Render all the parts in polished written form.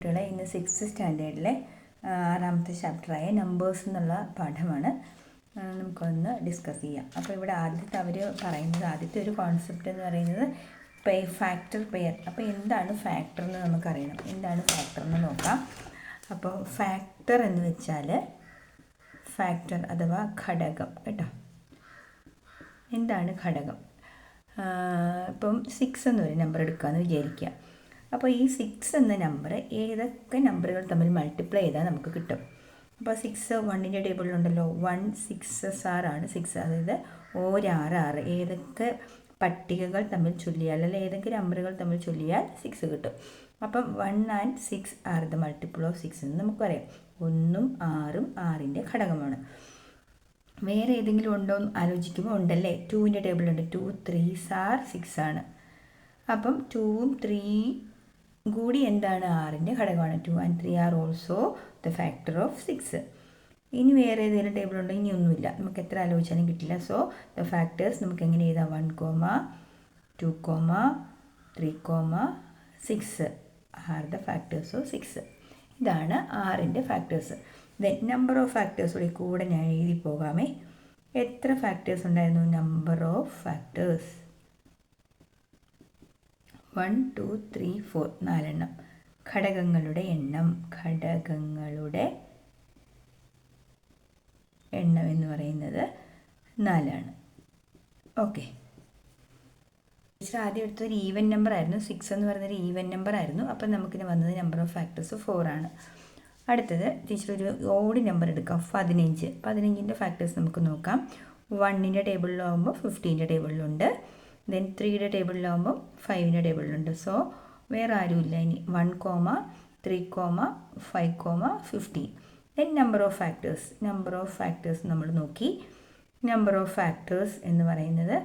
കുട്ടികളെ ഇന്ന് 6th സ്റ്റാൻഡേർഡിലെ 6ാമത്തെ ചാപ്റ്ററായ numbers എന്നുള്ള പാഠമാണ് നമുക്കൊന്ന് ഡിസ്കസ് ചെയ്യാം. അപ്പോൾ ഇവിടെ ആദ്യത്തെ ഒരു കോൺസെപ്റ്റ് എന്ന് പറയുന്നത് ഫാക്ടർ പെയർ. അപ്പോൾ എന്താണ് ഫാക്ടർ എന്ന് നമുക്കറിയണം. എന്താണ് ഫാക്ടർ എന്ന് നോക്കാം. അപ്പോൾ ഫാക്ടർ എന്ന് വെച്ചാൽ ഫാക്ടർ അഥവാ ഘടകം കേട്ടോ. എന്താണ് ഘടകം? ഇപ്പം 6 എന്നൊരു നമ്പർ എടുക്കാമെന്ന് വിചാരിക്കുക. അപ്പോൾ ഈ 6 എന്ന നമ്പർ ഏതൊക്കെ നമ്പറുകൾ തമ്മിൽ മൾട്ടിപ്ലൈ ചെയ്താൽ നമുക്ക് കിട്ടും. അപ്പോൾ 6 1ൻ്റെ ടേബിളിലുണ്ടല്ലോ. 1 6 ആണ് 6. അതായത് 6 ഏതൊക്കെ പട്ടികകൾ തമ്മിൽ ചൊല്ലിയാൽ അല്ലെങ്കിൽ ഏതൊക്കെ നമ്പറുകൾ തമ്മിൽ ചൊല്ലിയാൽ 6 കിട്ടും. അപ്പം 1 and 6 are the multiple of 6 എന്ന് നമുക്കറിയാം. 1ഉം 6ഉം 6ൻ്റെ ഘടകമാണ്. വേറെ ഏതെങ്കിലും ഉണ്ടോ എന്ന് ആലോചിക്കുമ്പോൾ ഉണ്ടല്ലേ. 2ൻ്റെ ടേബിളുണ്ട്. 2 3s are 6 ആണ്. അപ്പം 2ഉം 3 കൂടി എന്താണ്? 6ൻ്റെ ഘടകമാണ്. 2 and 3 are also the factor of 6. ഇനി വേറെ ഏതെങ്കിലും ടേബിൾ ഉണ്ടോ? ഇനി ഒന്നുമില്ല. നമുക്ക് എത്ര ആലോചിച്ചാലും കിട്ടില്ല. സോ ദ ഫാക്ടേഴ്സ് നമുക്ക് എങ്ങനെ എഴുതാം? 1, 2, 3, 6 are the factors of 6. ഇതാണ് 6ൻ്റെ factors. Then number of factors കൂടെ ഞാൻ എഴുതി പോകാമേ. എത്ര ഫാക്ടേഴ്സ് ഉണ്ടായിരുന്നു? നമ്പർ ഓഫ് ഫാക്ടേഴ്സ് 1 2 3 4 4 ഘടകങ്ങളുടെ എണ്ണം എന്ന് പറയുന്നത് 4. ഓക്കെ. ടീച്ചർ ആദ്യം എടുത്തൊരു ഈവൻ നമ്പർ ആയിരുന്നു. 6 എന്ന് പറയുന്നൊരു ഈവൻ നമ്പർ ആയിരുന്നു. അപ്പം നമുക്കിന് വന്നത് നമ്പർ ഓഫ് ഫാക്ടേഴ്സ് 4 ആണ്. അടുത്തത് ടീച്ചർ ഒരു ഓഡ് നമ്പർ എടുക്കാം. 15. 15ൻ്റെ ഫാക്ടേഴ്സ് നമുക്ക് നോക്കാം. 1ൻ്റെ ടേബിളിലാവുമ്പോൾ 15ൻ്റെ ടേബിളിലുണ്ട്. ദെൻ 3യുടെ ടേബിളിലാവുമ്പോൾ 5ൻ്റെ ടേബിളിലുണ്ട്. സോ വേറെ ആരുമില്ല. ഇനി 1, 3, 5, 15. ദെൻ നമ്പർ ഓഫ് ഫാക്ടേഴ്സ് നമ്മൾ നോക്കി. നമ്പർ ഓഫ് ഫാക്ടേഴ്സ് എന്ന് പറയുന്നത്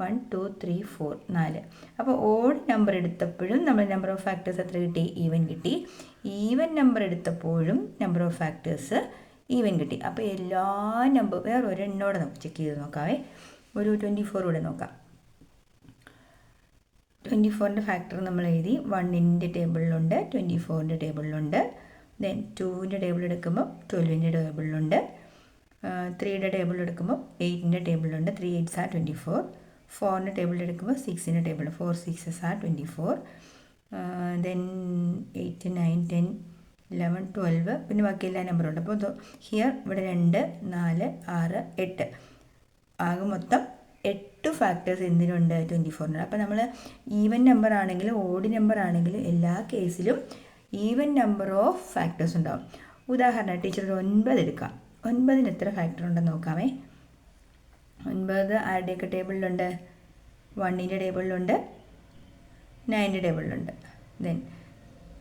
1 2 3 4 4. അപ്പോൾ ഓഡ് നമ്പർ എടുത്തപ്പോഴും നമ്മൾ നമ്പർ ഓഫ് ഫാക്ടേഴ്സ് എത്ര കിട്ടി? ഈവൻ കിട്ടി. ഈവൻ നമ്പർ എടുത്തപ്പോഴും നമ്പർ ഓഫ് ഫാക്ടേഴ്സ് ഈവൻ കിട്ടി. അപ്പോൾ എല്ലാ നമ്പർ വേറെ ഒരെണ്ണോടെ നമുക്ക് ചെക്ക് ചെയ്ത് നോക്കാവേ. ഒരു 24 കൂടെ നോക്കാം. 24ൻ്റെ ഫാക്ടർ നമ്മൾ എഴുതി. 1ൻ്റെ ടേബിളിലുണ്ട്, 24ൻ്റെ ടേബിളിലുണ്ട്. ദെൻ 2ൻ്റെ ടേബിൾ എടുക്കുമ്പോൾ 12ൻ്റെ ടേബിളിലുണ്ട്. 3യുടെ ടേബിൾ എടുക്കുമ്പോൾ 8ൻ്റെ ടേബിളിലുണ്ട്. 3 8s are 24. 4ൻ്റെ ടേബിൾ എടുക്കുമ്പോൾ 6ൻ്റെ ടേബിൾ 4 6s are 24. ദെൻ 8 9 10 11 12 പിന്നെ ബാക്കി എല്ലാ നമ്പറുണ്ട്. അപ്പോൾ ഹിയർ ഇവിടെ 2 4 6 8 ആകെ മൊത്തം 8 ഫാക്ടേഴ്സ് എന്തിനുണ്ട്? 24. അപ്പോൾ നമ്മൾ ഈവൻ നമ്പർ ആണെങ്കിലും ഓഡ് നമ്പർ ആണെങ്കിലും എല്ലാ കേസിലും ഈവൻ നമ്പർ ഓഫ് ഫാക്ടേഴ്സ് ഉണ്ടാവും. ഉദാഹരണം ടീച്ചർ 9 എടുക്കാം. 9ന് എത്ര ഫാക്ടർ ഉണ്ടെന്ന് നോക്കാമേ. 9 ആരുടെയൊക്കെ ടേബിളിലുണ്ട്? 1ൻ്റെ ടേബിളിലുണ്ട്, 9ൻ്റെ ടേബിളിലുണ്ട്. Then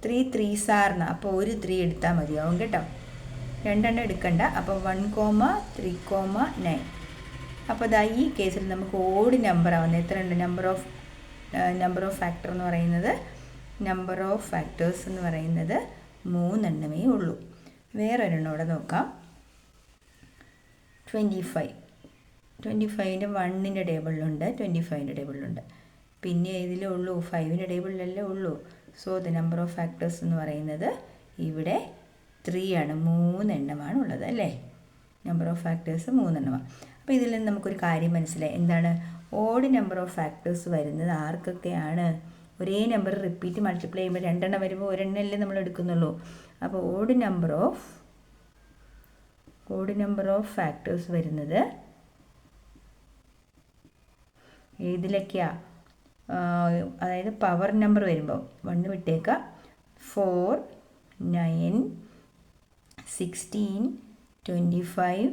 3 3s are. അപ്പോൾ ഒരു 3 എടുത്താൽ മതിയാവും കേട്ടോ. 2 എടുക്കണ്ട. അപ്പോൾ 1, 3, 9. അപ്പോൾ ഈ കേസിൽ നമുക്ക് ഓഡ് നമ്പർ ആവുന്നത് എത്ര ഉണ്ട്? നമ്പർ ഓഫ് ഫാക്ടർ എന്ന് പറയുന്നത് നമ്പർ ഓഫ് ഫാക്ടേഴ്സ് എന്ന് പറയുന്നത് 3 എണ്ണമേ ഉള്ളൂ. വേറൊരെണ്ണം ഇവിടെ നോക്കാം. 25. 25ൻ്റെ 1ൻ്റെ ടേബിളിലുണ്ട്, 25ൻ്റെ ടേബിളിലുണ്ട്. പിന്നെ ഇതിലേ ഉള്ളൂ, 5ൻ്റെ ടേബിളിലല്ലേ ഉള്ളൂ. So the number of factors എന്ന് പറയുന്നത് ഇവിടെ 3 ആണ്. 3 എണ്ണമാണ് ഉള്ളത് അല്ലേ. നമ്പർ ഓഫ് ഫാക്ടേഴ്സ് 3 എണ്ണമാണ്. അപ്പോൾ ഇതിൽ നിന്ന് നമുക്കൊരു കാര്യം മനസ്സിലായി. എന്താണ്? ഓഡ് നമ്പർ ഓഫ് ഫാക്ടേഴ്സ് വരുന്നത് ആർക്കൊക്കെയാണ്? ഒരേ നമ്പർ റിപ്പീറ്റ് മൾട്ടിപ്ലൈ ചെയ്യുമ്പോൾ 2 എണ്ണം വരുമ്പോൾ ഒരെണ്ണല്ലേ നമ്മൾ എടുക്കുന്നുള്ളൂ. അപ്പോൾ ഓഡ് നമ്പർ ഓഫ് ഫാക്ടേഴ്സ് വരുന്നത് ഏതിലൊക്കെയാണ്? അതായത് പവർ നമ്പർ വരുമ്പോൾ 1 വിട്ടേക്കുക. 4 9 16 25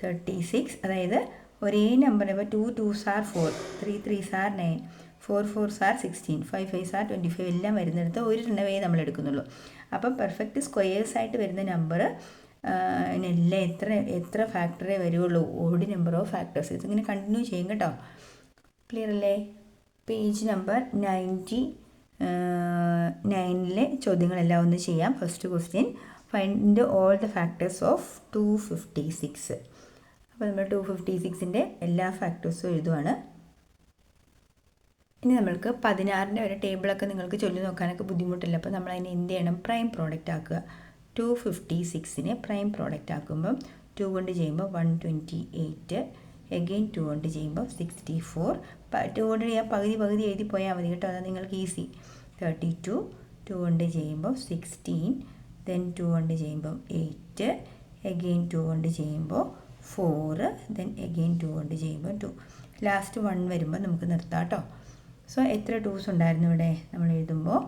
36. അതായത് ഒരേ നമ്പർ. ഇപ്പോൾ 2 2s are 4, 3 3s are 9, 4 4s are 16, 5 5s are 25 എല്ലാം വരുന്നിടത്ത് ഒരു എണ്ണമേ നമ്മൾ എടുക്കുന്നുള്ളൂ. അപ്പം പെർഫെക്റ്റ് സ്ക്വയേഴ്സ് ആയിട്ട് വരുന്ന നമ്പർ എല്ലാം എത്ര ഫാക്ടറേ വരുള്ളൂ? Odd number of factors. ഇതിങ്ങനെ കണ്ടിന്യൂ ചെയ്യും കേട്ടോ. ക്ലിയർ അല്ലേ? പേജ് നമ്പർ 99ലെ ചോദ്യങ്ങളെല്ലാം ഒന്ന് ചെയ്യാം. First question, find all the factors of 256. അപ്പോൾ നമ്മൾ 256ൻ്റെ എല്ലാ ഫാക്ടേഴ്സും എഴുതുവാണ്. ഇനി നമ്മൾക്ക് 16ൻ്റെ ഒരു ടേബിളൊക്കെ നിങ്ങൾക്ക് ചൊല്ലി നോക്കാനൊക്കെ ബുദ്ധിമുട്ടില്ല. അപ്പോൾ നമ്മൾ അതിനെ എന്ത് ചെയ്യണം? പ്രൈം പ്രോഡക്റ്റ് ആക്കുക. 256നെ പ്രൈം പ്രോഡക്റ്റ് ആക്കുമ്പം 2 കൊണ്ട് ചെയ്യുമ്പോൾ 128, എഗെയിൻ 2 കൊണ്ട് ചെയ്യുമ്പോൾ 64. 2 കൊണ്ട് ചെയ്യാൻ പകുതി എഴുതി പോയാൽ മതി കേട്ടോ, അതാണ് നിങ്ങൾക്ക് ഈസി. 32, 2 കൊണ്ട് ചെയ്യുമ്പോൾ 16, ദെൻ 2 കൊണ്ട് ചെയ്യുമ്പോൾ 8, എഗെയിൻ 2 കൊണ്ട് ചെയ്യുമ്പോൾ 4, ദെൻ എഗെയിൻ 2 കൊണ്ട് ചെയ്യുമ്പോൾ 2. ലാസ്റ്റ് 1 വരുമ്പോൾ നമുക്ക് നിർത്താം കേട്ടോ. സോ എത്ര 2s ഉണ്ടായിരുന്നു ഇവിടെ നമ്മൾ എഴുതുമ്പോൾ?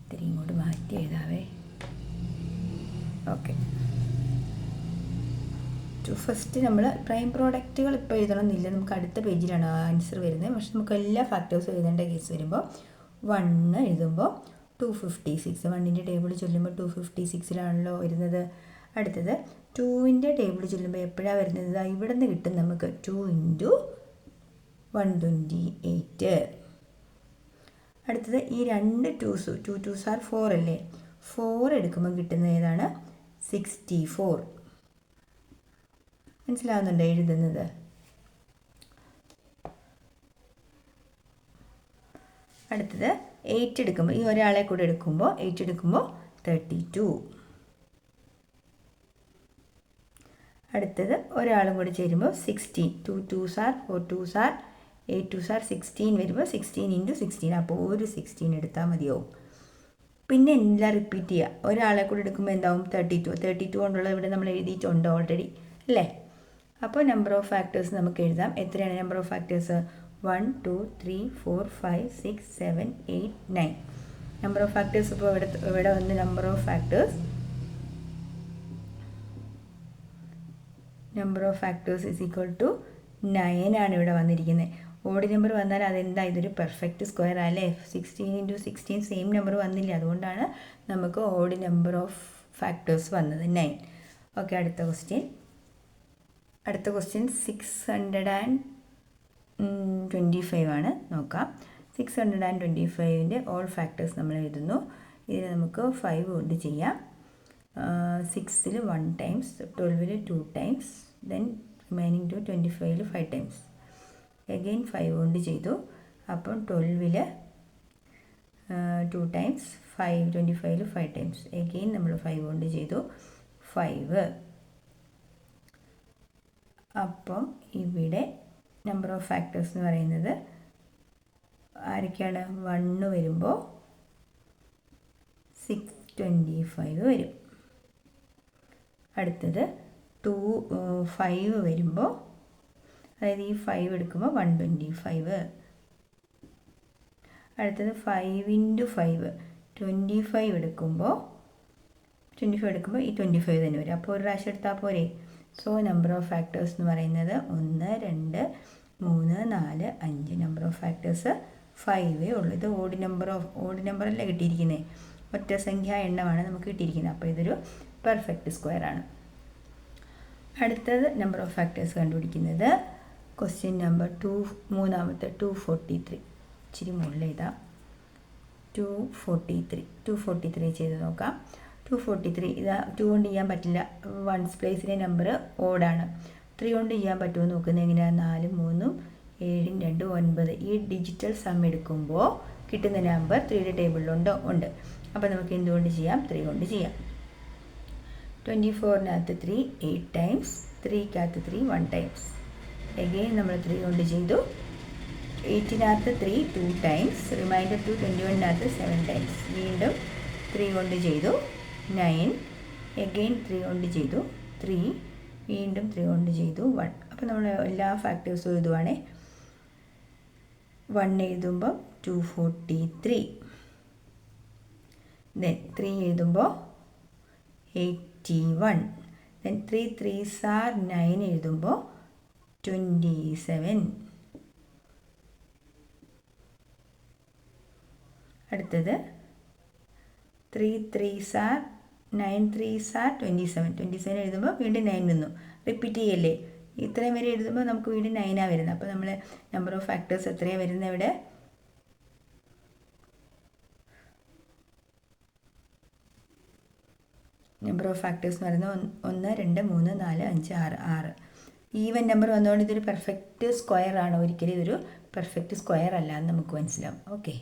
ഇത്തിരി ഇങ്ങോട്ട് മാറ്റി എഴുതാവേ. ഓക്കെ, ഫസ്റ്റ് നമ്മൾ പ്രൈം പ്രോഡക്റ്റുകൾ ഇപ്പോൾ എഴുതണമെന്നില്ല, നമുക്ക് അടുത്ത പേജിലാണ് ആൻസർ വരുന്നത്. പക്ഷെ നമുക്ക് എല്ലാ ഫാക്ടേഴ്സും എഴുതേണ്ട കേസ് വരുമ്പോൾ 1 എഴുതുമ്പോൾ 256, 1ൻ്റെ ടേബിൾ ചൊല്ലുമ്പോൾ 256ലാണല്ലോ വരുന്നത്. അടുത്തത് 2ൻ്റെ ടേബിൾ ചൊല്ലുമ്പോൾ എപ്പോഴാണ് വരുന്നത്? ഇവിടെ നിന്ന് കിട്ടും നമുക്ക് 2 × 128. അടുത്തത് ഈ രണ്ട് 2s, 2 2s are 4 അല്ലേ? 4 എടുക്കുമ്പോൾ കിട്ടുന്നത് ഏതാണ്? 64. മനസ്സിലാവുന്നുണ്ടോ എഴുതുന്നത്? അടുത്തത് 8 എടുക്കുമ്പോൾ, ഈ ഒരാളെ കൂടെ എടുക്കുമ്പോൾ 8 എടുക്കുമ്പോൾ 32. അടുത്തത് ഒരാളും കൂടി ചേരുമ്പോൾ 16. 2 2s are 4 2s are 8 2s are 16 വരുമ്പോൾ 16 × 16, അപ്പോൾ ഒരു 16 എടുത്താൽ മതിയാവും. പിന്നെ എല്ലാം റിപ്പീറ്റ് ചെയ്യുക. ഒരാളെ കൂടെ എടുക്കുമ്പോൾ എന്താവും? 32 കൊണ്ടുള്ള ഇവിടെ നമ്മൾ എഴുതിയിട്ടുണ്ട് ഓൾറെഡി അല്ലേ? അപ്പോൾ നമ്പർ ഓഫ് ഫാക്ടേഴ്സ് നമുക്ക് എഴുതാം. എത്രയാണ് number of factors? 1 2 3 4 5 6 7 8 9. Number of factors ഇപ്പോൾ ഇവിടെ വന്ന് number of factors is equal to 9 ആണ് ഇവിടെ വന്നിരിക്കുന്നത്. ഓഡ് നമ്പർ വന്നാൽ അതെന്താ? ഇതൊരു പെർഫെക്റ്റ് സ്ക്വയർ അല്ലേ? 16 × 16 സെയിം നമ്പർ വന്നില്ല, അതുകൊണ്ടാണ് നമുക്ക് ഓഡ് നമ്പർ ഓഫ് ഫാക്ടേഴ്സ് വന്നത് 9. ഓക്കെ, അടുത്ത ക്വസ്റ്റ്യൻ 625 ആണ്. നോക്കാം. 625ൻ്റെ ഓൾ ഫാക്ടേഴ്സ് നമ്മൾ എഴുതുന്നു. ഇതിന് നമുക്ക് 5 കൊണ്ട് ചെയ്യാം. 6ൽ 1 ടൈംസ്, 12ൽ 2 ടൈംസ്, ദെൻ റിമൈനിങ് 25ൽ 5 ടൈംസ്. എഗെയിൻ 5 കൊണ്ട് ചെയ്തു. അപ്പം 12ൽ 2 ടൈംസ്, 25ൽ 5 ടൈംസ്. എഗെയിൻ നമ്മൾ 5 കൊണ്ട് ചെയ്തു 5. അപ്പം ഇവിടെ നമ്പർ ഓഫ് ഫാക്ടേഴ്സ് എന്ന് പറയുന്നത് ആരൊക്കെയാണ്? 1 വരുമ്പോൾ 625 വരും. അടുത്തത് 5 വരുമ്പോൾ, അതായത് ഈ 5 എടുക്കുമ്പോൾ 125. അടുത്തത് 5 × 5, 25 എടുക്കുമ്പോൾ ഈ 25 തന്നെ വരും. അപ്പോൾ ഒരു പ്രാവശ്യം എടുത്താൽ പോരെ? സോ നമ്പർ ഓഫ് ഫാക്ടേഴ്സ് എന്ന് പറയുന്നത് 1 2 3 4 5. നമ്പർ ഓഫ് ഫാക്ടേഴ്സ് 5 ഉള്ളൂ. ഇത് ഓഡ് നമ്പറല്ല കിട്ടിയിരിക്കുന്നത്, ഒറ്റ സംഖ്യ എണ്ണമാണ് നമുക്ക് കിട്ടിയിരിക്കുന്നത്. അപ്പോൾ ഇതൊരു പെർഫെക്റ്റ് സ്ക്വയർ ആണ്. അടുത്തത് നമ്പർ ഓഫ് ഫാക്ടേഴ്സ് കണ്ടുപിടിക്കുന്നത് ക്വസ്റ്റ്യൻ നമ്പർ 3 243. ഇച്ചിരി മുകളിൽ എഴുതാം. 243 ചെയ്ത് നോക്കാം. 243 ഇതാ 2 കൊണ്ട് ചെയ്യാൻ പറ്റില്ല, 1s പ്ലേസിലെ നമ്പർ ഓടാണ്. 3 കൊണ്ട് ചെയ്യാൻ പറ്റുമോ നോക്കുന്നത് എങ്ങനെയാണ്? 4 3 7 2 9. ഈ ഡിജിറ്റൽ സം എടുക്കുമ്പോൾ കിട്ടുന്ന നമ്പർ 3യുടെ ടേബിളിലുണ്ടോ? ഉണ്ട്. അപ്പോൾ നമുക്ക് എന്തുകൊണ്ട് ചെയ്യാം? 3 കൊണ്ട് ചെയ്യാം. 24-നകത്ത് 3 8 ടൈംസ്, 3-കകത്ത് 3 1 ടൈംസ്. എഗെയിൻ നമ്മൾ 3 കൊണ്ട് ചെയ്തു. 8-നകത്ത് 3 2 ടൈംസ്, റിമൈൻഡർ 2 21-നകത്ത് 7 ടൈംസ്. വീണ്ടും 3 കൊണ്ട് ചെയ്തു 9, എഗെയിൻ 3 കൊണ്ട് ചെയ്തു 3, വീണ്ടും 3 കൊണ്ട് ചെയ്തു 1. അപ്പോൾ നമ്മൾ എല്ലാ ഫാക്ടേഴ്സും എഴുതുവാണേ. 1 എഴുതുമ്പോൾ 243, ദെൻ 3 എഴുതുമ്പോൾ 81, ദെൻ 3 3s are 9 എഴുതുമ്പോൾ 27. അടുത്തത് 3 3s are 9 3s are 27 എഴുതുമ്പോൾ വീണ്ടും 9 നിന്നു. റിപ്പീറ്റ് ചെയ്യല്ലേ? ഇത്രയും വരെ എഴുതുമ്പോൾ നമുക്ക് വീണ്ടും 9 വരുന്നത്. അപ്പോൾ നമ്മൾ നമ്പർ ഓഫ് ഫാക്ടേഴ്സ് എത്രയാണ് വരുന്നത് ഇവിടെ? നമ്പർ ഓഫ് ഫാക്ടേഴ്സ് എന്ന് പറയുന്നത് 1 2 3 4 5 6. ഈവൻ നമ്പർ വന്നുകൊണ്ട് ഇതൊരു പെർഫെക്റ്റ് സ്ക്വയർ ആണ്, ഒരിക്കലും ഇതൊരു പെർഫെക്റ്റ് സ്ക്വയർ അല്ല എന്ന് നമുക്ക് മനസ്സിലാവും. ഓക്കെ,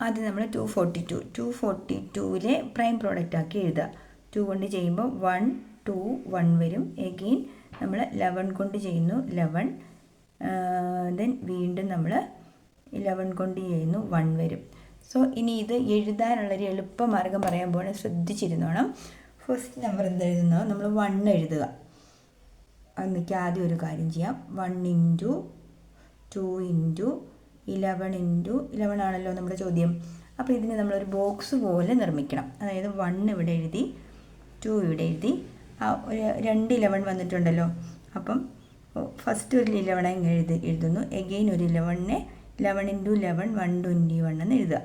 ആദ്യം നമ്മൾ 242 പ്രൈം പ്രോഡക്റ്റ് ആക്കി എഴുതുക. 2 കൊണ്ട് ചെയ്യുമ്പോൾ 1 2 1 വരും. എഗെയിൻ നമ്മൾ 11 കൊണ്ട് ചെയ്യുന്നു 11, ദെൻ വീണ്ടും നമ്മൾ 11 കൊണ്ട് ചെയ്യുന്നു 1 വരും. സോ ഇനി ഇത് എഴുതാനുള്ളൊരു എളുപ്പമാർഗ്ഗം പറയാൻ പോകണം, ശ്രദ്ധിച്ചിരുന്നോണം. ഫസ്റ്റ് നമ്പർ എന്ത് എഴുതുന്നോ നമ്മൾ 1 എഴുതുക. എന്നിട്ട് ആദ്യം ഒരു കാര്യം ചെയ്യാം. 1 ഇൻറ്റു 2 ഇൻറ്റു 11 ഇൻറ്റു 11 ആണല്ലോ നമ്മുടെ ചോദ്യം. അപ്പോൾ ഇതിന് നമ്മളൊരു ബോക്സ് പോലെ നിർമ്മിക്കണം. അതായത് 1 ഇവിടെ എഴുതി, 2 ഇവിടെ എഴുതി, ഒരു 2 11 വന്നിട്ടുണ്ടല്ലോ. അപ്പം ഫസ്റ്റ് ഒരു 11 എഴുതുന്നു. എഗെയിൻ ഒരു 11 ഇൻറ്റു 11 121 എന്ന് എഴുതുക.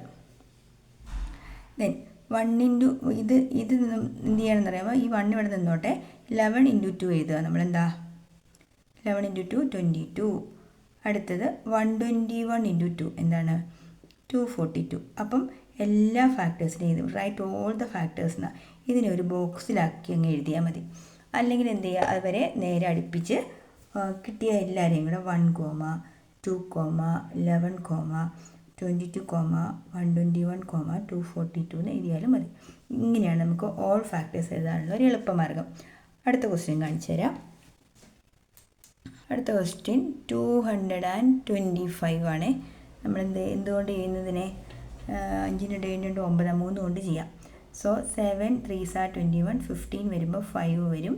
ദെൻ 1 ഇൻറ്റു ഇത് എന്ത് ചെയ്യണമെന്ന് അറിയാമോ? ഈ 1 ഇവിടെ നിന്നോട്ടെ. 11 ഇൻറ്റു 2 എഴുതുക. നമ്മളെന്താ 11 ഇൻറ്റു 2 22. അടുത്തത് 121 ഇൻറ്റു 2 എന്താണ് 242. അപ്പം എല്ലാ ഫാക്ടേഴ്സിനെയും എഴുതും. റൈറ്റ് ഓൾ ദ ഫാക്ടേഴ്സ് എന്നാ ഇതിനെ ഒരു ബോക്സിലാക്കി അങ്ങ് എഴുതിയാൽ മതി. അല്ലെങ്കിൽ എന്ത് ചെയ്യുക, അതുവരെ നേരെ അടുപ്പിച്ച് കിട്ടിയ എല്ലാവരെയും കൂടെ 1, 2, 11, 22, 121, 242 എന്ന് എഴുതിയാലും മതി. ഇങ്ങനെയാണ് നമുക്ക് ഓൾ ഫാക്ടേഴ്സ് എഴുതാനുള്ള ഒരു എളുപ്പമാർഗ്ഗം. അടുത്ത ക്വസ്റ്റ്യൻ കാണിച്ചു തരാം. അടുത്ത ക്വസ്റ്റ്യൻ 225 ആണ്. നമ്മൾ എന്തുകൊണ്ട് ചെയ്യുന്നതിനെ 5 7 9 3 കൊണ്ട് ചെയ്യാം. സോ 7 3s are 21, 15 വരുമ്പോൾ 5 വരും.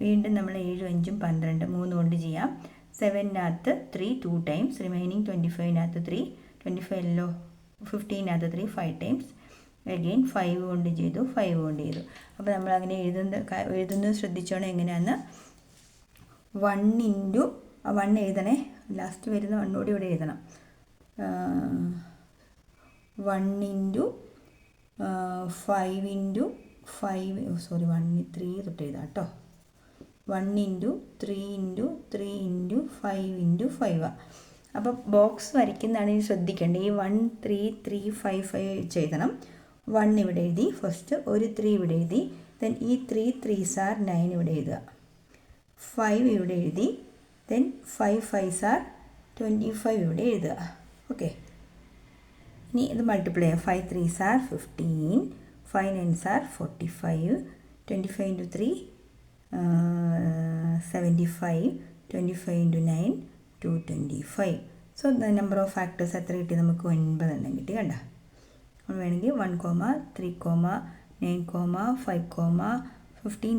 വീണ്ടും നമ്മൾ 7 5 12 3 കൊണ്ട് ചെയ്യാം. 7-നകത്ത് 3 2 ടൈംസ്, റിമൈനിങ് 25-നകത്ത് 3 25 അല്ലോ, 15-നകത്ത് 3 5 ടൈംസ്, അഗെയിൻ 5 കൊണ്ട് ചെയ്തു 5 കൊണ്ട് ചെയ്തു. അപ്പോൾ നമ്മൾ അങ്ങനെ എഴുതുന്നത് ശ്രദ്ധിച്ചോണം എങ്ങനെയാണെന്ന്. 1 ഇൻറ്റു 1 എഴുതണേ, ലാസ്റ്റ് വരുന്ന 1 കൂടി ഇവിടെ എഴുതണം. 1 ഇൻറ്റു 5 ഇൻറ്റു 5 സോറി 1 3 തൊട്ട് എഴുതാം കേട്ടോ. 1 ഇൻറ്റു 3 ഇൻറ്റു 3 ഇൻറ്റു 5 ഇൻറ്റു 5. അപ്പോൾ ബോക്സ് വരയ്ക്കുന്നതാണെങ്കിൽ ശ്രദ്ധിക്കേണ്ടത്. ഈ 1 3 3 5 5 ചെയ്യണം. 1 ഇവിടെ എഴുതി, ഫസ്റ്റ് ഒരു 3 ഇവിടെ എഴുതി, ദെൻ ഈ 3 3s are 9 ഇവിടെ എഴുതുക. 5 ഇവിടെ എഴുതി, ദെൻ 5 5s are 25 ഇവിടെ എഴുതുക. ഓക്കെ, ഇനി ഇത് മൾട്ടിപ്ലൈ ചെയ്യാം. 5 3s are 15, 5 9s are 45, 25 into 3 75, 25 into 9 225. So the number of factors എത്ര കിട്ടി നമുക്ക്? 9 എണ്ണം കിട്ടി. കണ്ട, നമ്മൾ വേണമെങ്കിൽ 1, 3, 9, 5, 15,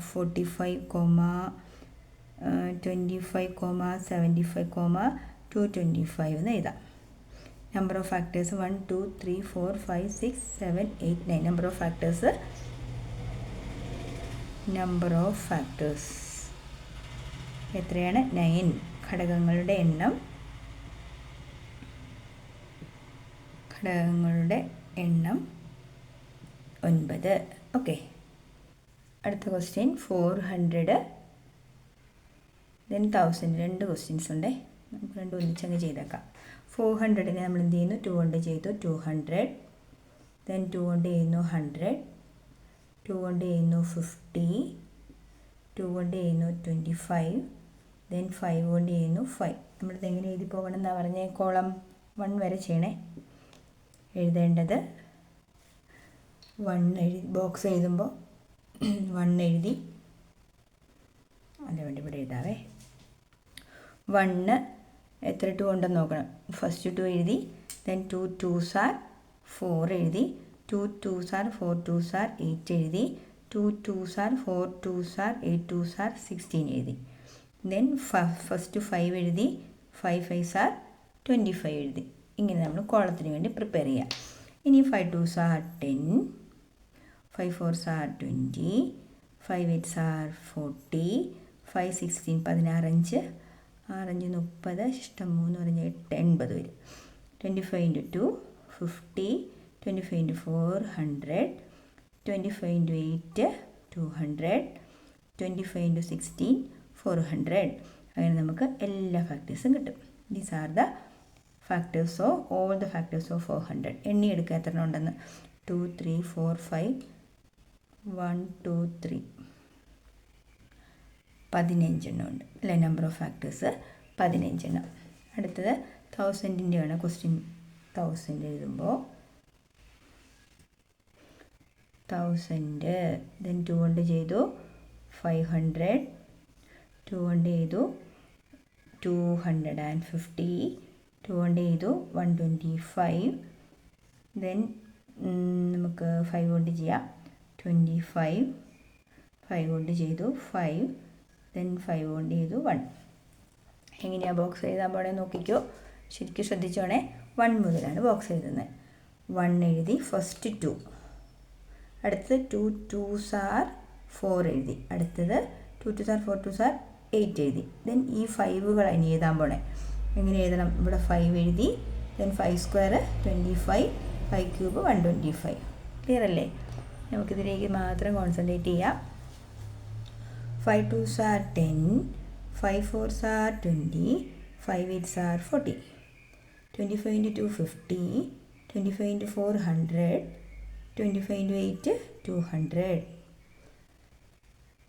45, 25, 75, 225 എന്ന് എഴുതാം. Number of factors 1 2 3 4 5 6 7 8 9. Number of factors എത്രയാണ്? 9. ഘടകങ്ങളുടെ എണ്ണം 9. ഓക്കെ, അടുത്ത ക്വസ്റ്റ്യൻ 400 ദെൻ 1000. 2 ക്വസ്റ്റ്യൻസ് ഉണ്ട്, നമുക്ക് 2 ഒന്നിച്ചങ്ങ് ചെയ്തേക്കാം. 400നെ നമ്മൾ എന്ത് ചെയ്യുന്നു? 2 കൊണ്ട് ചെയ്തു 200, ദെൻ 2 കൊണ്ട് ചെയ്യുന്നു 100, 2 കൊണ്ട് ചെയ്യുന്നു 50, 2 കൊണ്ട് ചെയ്യുന്നു 25, ദെൻ 5 കൊണ്ട് ചെയ്യുന്നു 5. നമ്മളിത് എങ്ങനെ എഴുതി പോകണം എന്നാണ് പറഞ്ഞത്? കോളം 1 വരെ ചെയ്യണേ. എഴുതേണ്ടത് 1 എഴുതി, ബോക്സ് എഴുതുമ്പോൾ 1 എഴുതി, അതിന് വേണ്ടി ഇവിടെ എഴുതാവേ. 1 എത്ര 2 ഉണ്ടെന്ന് നോക്കണം. ഫസ്റ്റ് 2 എഴുതി, ദെൻ 2 2s are 4 എഴുതി, 2 2s are 4 2s are 8 എഴുതി, 2 2s are 4 2s are 8 2s are 16 എഴുതി. ദെൻ ഫസ്റ്റ് 5 എഴുതി, 5 5s are 25 എഴുതി. ഇങ്ങനെ നമ്മൾ കോളത്തിന് വേണ്ടി പ്രിപ്പയർ ചെയ്യാം. ഇനി 5 2s are 10, 5 4s are 20, 5 8s are 40, 5 16 16 5 6 30, ഇഷ്ടം 3 പറഞ്ഞ് 80 വരും. 25 ഇൻറ്റു 2 50, 25 ഇൻറ്റു 4 100, 25 ഇൻറ്റു 8 200, 25 ഇൻറ്റു 16 400. അങ്ങനെ നമുക്ക് എല്ലാ ഫാക്ടേഴ്സും കിട്ടും. These are the factors of all the factors of 400. എണ്ണി എടുക്കുക എത്ര ഉണ്ടെന്ന്. 2 3 4 5 1 2 3 15 എണ്ണം ഉണ്ട് അല്ലേ? നമ്പർ ഓഫ് ഫാക്ടേഴ്സ് 15 എണ്ണം. അടുത്തത് 1000ൻ്റെ ആണ് ക്വസ്റ്റ്യൻ. 1000 എഴുതുമ്പോൾ 1000. ദെൻ 2 കൊണ്ട് ചെയ്തു 500. 2 കൊണ്ട് ചെയ്തു 250. 2 കൊണ്ട് ചെയ്തു 125. ദെൻ നമുക്ക് 5 കൊണ്ട് ചെയ്യാം 25. 5 കൊണ്ട് ചെയ്തു 5. ദെൻ 5 കൊണ്ട് ചെയ്തു 1. എങ്ങനെയാണ് ബോക്സ് എഴുതാൻ പോണേ നോക്കിക്കോ, ശരിക്കും ശ്രദ്ധിച്ചോണേ. 1 മുതലാണ് ബോക്സ് എഴുതുന്നത്. 1 എഴുതി, ഫസ്റ്റ് 2. അടുത്തത് 2 2s are 4 എഴുതി. അടുത്തത് 2 2s are 4 2s are 8 എഴുതി. ദെൻ ഈ 5കൾ ഇനി എഴുതാൻ പോണേ. എങ്ങനെ എഴുതണം? ഇവിടെ 5 എഴുതി. Then 5 square 25, 5 cube 125. ക്ലിയർ അല്ലേ? നമുക്കിതിലേക്ക് മാത്രം കോൺസെൻട്രേറ്റ് ചെയ്യാം. 5 2s are 10, 5 4s are 20, 5 8s are 40. 25 into 2 50, 25 into 4 100, 25 into 8 200.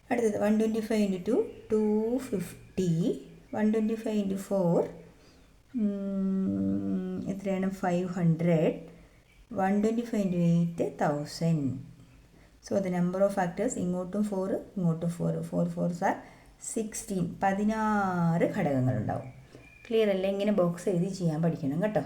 അടുത്തത് 125 into 2 250, 125 into 4 എത്രയാണ്? 500, 125 into 8 1000. So the number of factors, ഇങ്ങോട്ടും 4 ഇങ്ങോട്ടും 4, 4 4s are 16. 16 ഘടകങ്ങളുണ്ടാവും. ക്ലിയർ അല്ലേ? ഇങ്ങനെ ബോക്സ് എഴുതി ചെയ്യാൻ പഠിക്കണം കേട്ടോ.